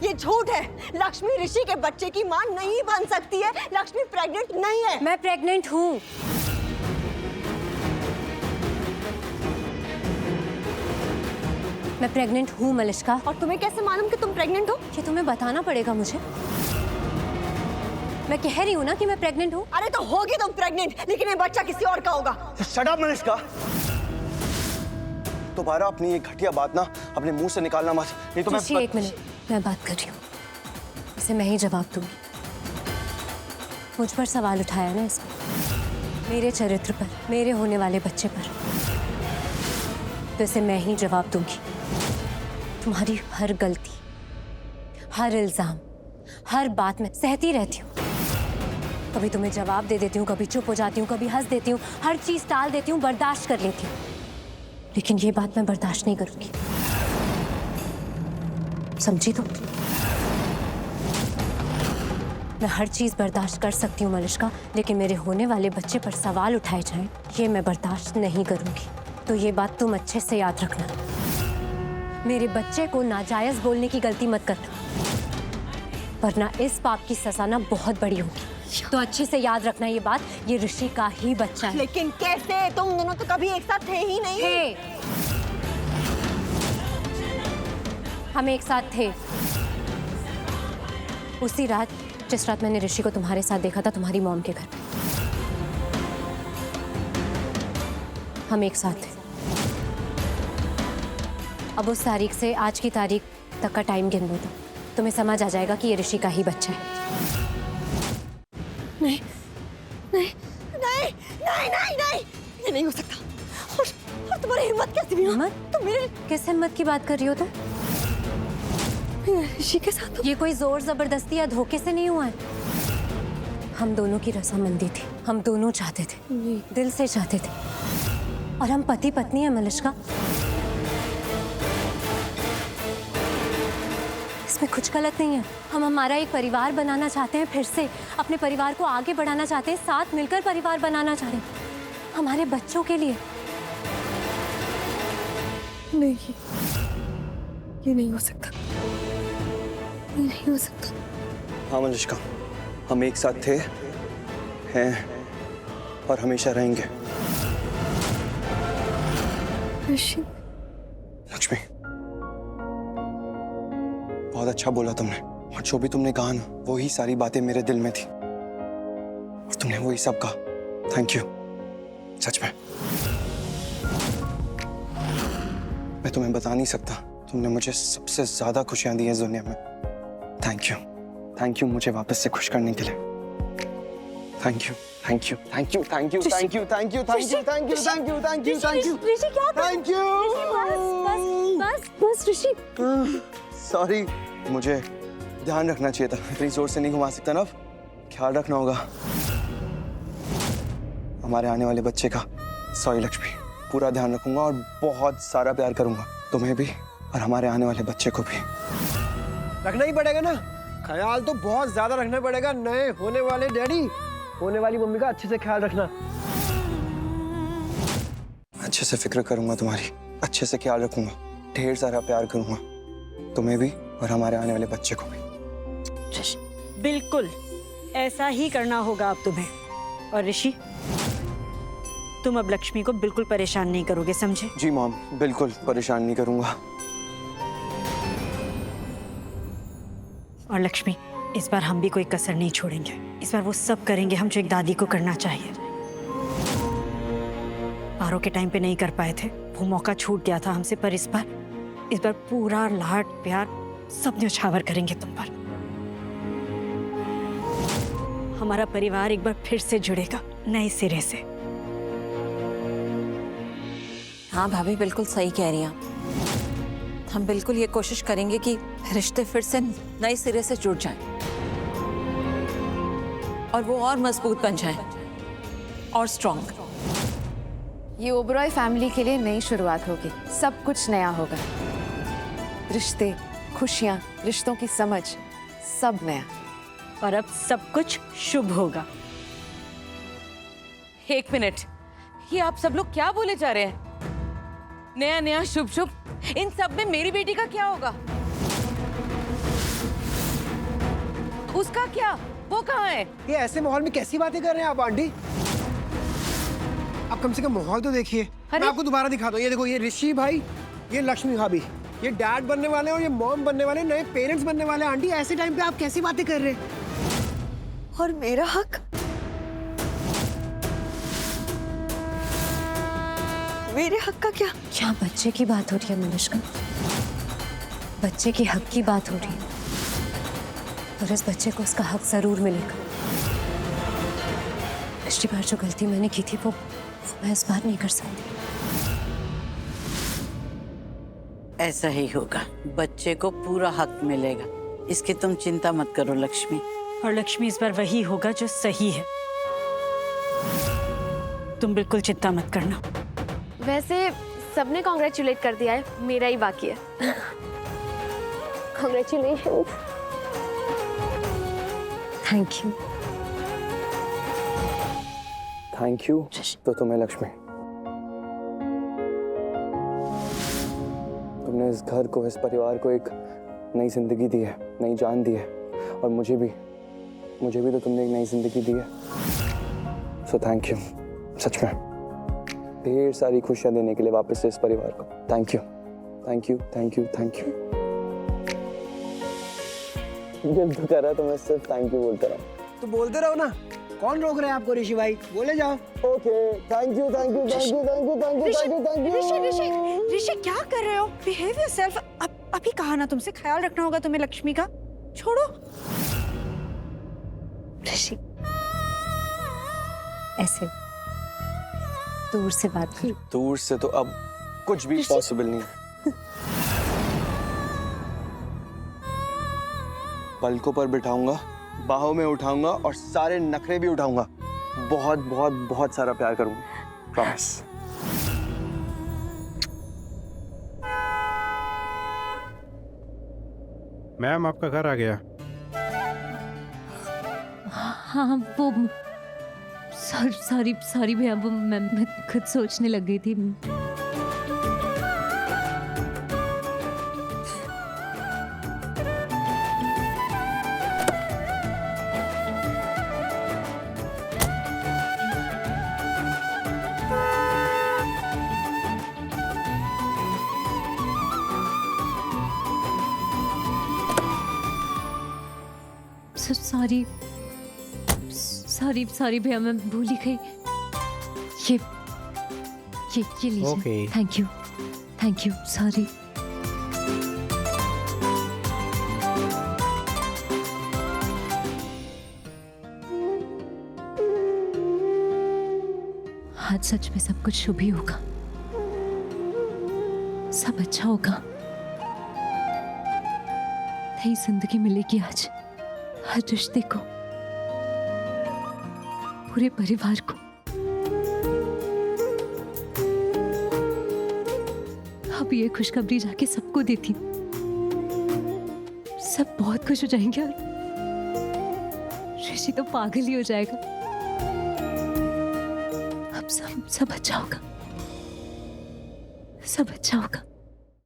ये झूठ है। लक्ष्मी ऋषि के बच्चे की मां नहीं बन सकती है। लक्ष्मी प्रेग्नेंट नहीं है। मैं प्रेग्नेंट हूँ। मैं प्रेग्नेंट हूँ मलिष्का। और तुम्हें कैसे मालूम कि तुम प्रेग्नेंट हो? ये तुम्हें बताना पड़ेगा मुझे। मैं कह रही हूँ ना कि मैं प्रेग्नेंट हूँ। अरे तो होगी तुम प्रेग्नेंट, लेकिन ये बच्चा किसी और का होगा। Shut up Malishka. दोबारा अपनी ये घटिया बात ना अपने मुंह से निकालना मत, नहीं तो मैं। एक मिनट, मैं बात कर रही हूँ, इसे मैं ही जवाब दूंगी। मुझ पर सवाल उठाया ना इसने, मेरे चरित्र पर, मेरे होने वाले बच्चे पर, तो इसे मैं ही जवाब दूंगी। तुम्हारी हर गलती, हर इल्जाम, हर बात में सहती रहती हूँ। कभी तुम्हें जवाब दे देती हूँ, कभी चुप हो जाती हूँ, कभी हंस देती हूँ, हर चीज टाल देती हूँ, बर्दाश्त कर लेती हूँ। लेकिन ये बात मैं बर्दाश्त नहीं करूंगी, समझी तुम? मैं हर चीज बर्दाश्त कर सकती हूँ मलिष्का, लेकिन मेरे होने वाले बच्चे पर सवाल उठाए जाएं, ये मैं बर्दाश्त नहीं करूंगी। तो ये बात तुम अच्छे से याद रखना। मेरे बच्चे को नाजायज बोलने की गलती मत करना, वरना इस पाप की सजा ना बहुत बड़ी होगी। तो अच्छे से याद रखना ये बात, ये ऋषि का ही बच्चा है। लेकिन कैसे? तुम दोनों तो कभी एक साथ थे ही नहीं। थे, हम एक साथ थे। उसी रात, जिस रात मैंने ऋषि को तुम्हारे साथ देखा था तुम्हारी मॉम के घर, हम एक साथ थे। अब उस तारीख से आज की तारीख तक का टाइम गिन लो, तुम्हें समझ आ जाएगा कि ये ऋषि का ही बच्चा है। नहीं नहीं नहीं नहीं नहीं नहीं, ये नहीं हो सकता। और तुम्हारी हिम्मत कैसे हुई? हिम्मत? तुम मेरे किस हिम्मत की बात कर रही हो तुम? ऋषि के साथ? ये कोई जोर जबरदस्ती या धोखे से नहीं हुआ है। हम दोनों की रजामंदी थी, हम दोनों चाहते थे, दिल से चाहते थे, और हम पति पत्नी हैं मलिष्का। इसमें कुछ गलत नहीं है। हम हमारा एक परिवार बनाना चाहते हैं, फिर से अपने परिवार को आगे बढ़ाना चाहते हैं, साथ मिलकर परिवार बनाना चाहते हैं हमारे बच्चों के लिए। नहीं, ये नहीं हो सकता, ये नहीं हो सकता। हाँ मलिष्का, हम एक साथ थे, हैं और हमेशा रहेंगे। ऋषि, लक्ष्मी, बहुत अच्छा बोला तुमने, और जो भी तुमने कहा ना, वही सारी बातें मेरे दिल में थी, और तुमने वही सब कहा। थैंक यू, सच में। मैं तुम्हें बता नहीं सकता, तुमने मुझे सबसे ज्यादा खुशियां दी हैं इस दुनिया में। थैंक यू मुझे वापस से खुश करने के लिए। Thank you thank you thank you thank you thank you thank you thank you thank you thank you thank you thank you Rishi क्या? Thank you. बस ऋषि। सॉरी, मुझे ध्यान रखना चाहिए था, इतनी जोर से नहीं घुमा सकता ना। ख्याल रखना होगा हमारे आने वाले बच्चे का। सॉरी लक्ष्मी, पूरा ध्यान रखूंगा और बहुत सारा प्यार करूंगा, तुम्हें भी और हमारे आने वाले बच्चे को भी। रखना ही पड़ेगा ना, ख्याल तो बहुत ज्यादा रखना पड़ेगा। नए होने वाले डैडी, होने वाली मम्मी का अच्छे से ख्याल रखना। अच्छे से फिक्र करूंगा तुम्हारी, अच्छे से ख्याल रखूंगा, ढेर सारा प्यार करूंगा, तुम्हें भी और हमारे आने वाले बच्चे को भी। बिल्कुल ऐसा ही करना होगा अब तुम्हें। और ऋषि, तुम अब लक्ष्मी को बिल्कुल परेशान नहीं करोगे, समझे? जी मॉम, बिल्कुल परेशान नहीं करूंगा। और लक्ष्मी, इस बार हम भी कोई कसर नहीं छोड़ेंगे। इस बार वो सब करेंगे हम जो एक दादी को करना चाहिए। पारो के टाइम पे नहीं कर पाए थे, वो मौका छूट गया था हमसे, पर इस बार पूरा लाड प्यार सब न्यौछावर करेंगे तुम पर। हमारा परिवार एक बार फिर से जुड़ेगा नए सिरे से। हाँ भाभी, बिल्कुल सही कह रही हैं। हम बिल्कुल ये कोशिश करेंगे कि रिश्ते फिर से नए सिरे से जुड़ जाएं और वो और मजबूत बन जाएं और स्ट्रॉन्ग। ये ओबरॉय फैमिली के लिए नई शुरुआत होगी, सब कुछ नया होगा। रिश्ते, खुशियां, रिश्तों की समझ, सब नया। और अब सब कुछ शुभ होगा। एक मिनट, ये आप सब लोग क्या बोले जा रहे हैं? नया नया शुभ शुभ, इन सब में मेरी बेटी का क्या होगा? उसका क्या? वो कहाँ है? ये ऐसे माहौल में कैसी बातें कर रहे हैं आप आंटी? आप कम से कम माहौल तो देखिए। मैं आपको दोबारा दिखा दूं। ये देखो, ये ऋषि भाई, ये लक्ष्मी भाभी, ये डैड बनने वाले और ये मॉम बनने वाले, नए पेरेंट्स बनने वाले। आंटी ऐसे टाइम पे आप कैसी बातें कर रहे हैं? और मेरा हक? मेरे हक का क्या? क्या बच्चे की बात हो रही है मनुष्का? बच्चे के हक की बात हो रही है और इस बच्चे को उसका हक जरूर मिलेगा। पिछली बार जो गलती मैंने की थी वो मैं इस बार नहीं कर सकती। ऐसा ही होगा, बच्चे को पूरा हक मिलेगा, इसकी तुम चिंता मत करो लक्ष्मी। और लक्ष्मी इस बार वही होगा जो सही है, तुम बिल्कुल चिंता मत करना। वैसे सबने कॉन्ग्रेचुलेट कर दिया है, मेरा ही बाकी है। Congratulation. Thank you. Thank you तो तुम्हें लक्ष्मी। तुमने इस घर को, इस परिवार को एक नई जिंदगी दी है, नई जान दी है। और मुझे भी तो तुमने एक नई जिंदगी दी है। सो थैंक यू, सच में ढेर सारी खुशियां देने के लिए वापस से इस परिवार को। Thank you, thank you, thank you, thank you. दिल तो कर रहा तो मैं सिर्फ थैंक यू बोलता रहा। तो बोलते रहो ना, कौन रोक रहा है आपको? ऋषि भाई बोले जाओ। Okay, thank you, thank you, thank you, thank you, thank you, thank you, thank you. Rishi क्या कर रहे हो? Behave yourself. अभी कहा ना तुमसे, ख्याल रखना होगा तुम्हें लक्ष्मी का। छोड़ो। ऋषि ऐसे दूर से बात करो। दूर से तो अब कुछ भी पॉसिबल नहीं है। पलकों पर बिठाऊंगा, बाहों में उठाऊंगा और सारे नखरे भी उठाऊंगा। बहुत बहुत बहुत सारा प्यार करूंगा, प्रॉमिस। मैम आपका घर आ गया। हाँ वो सॉरी भैया, वो मैं खुद सोचने लग गई थी। सॉरी भैया, मैं भूल ही गई। ये लीजिए। Okay. Thank you, sorry. आज सच में सब कुछ शुभ ही होगा, सब अच्छा होगा। नई जिंदगी मिलेगी आज हर रिश्ते को, पूरे परिवार को। अब ये खुशखबरी जाके सबको देती, सब बहुत खुश हो जाएंगे और ऋषि तो पागल ही हो जाएगा। अब सब अच्छा होगा, सब अच्छा होगा।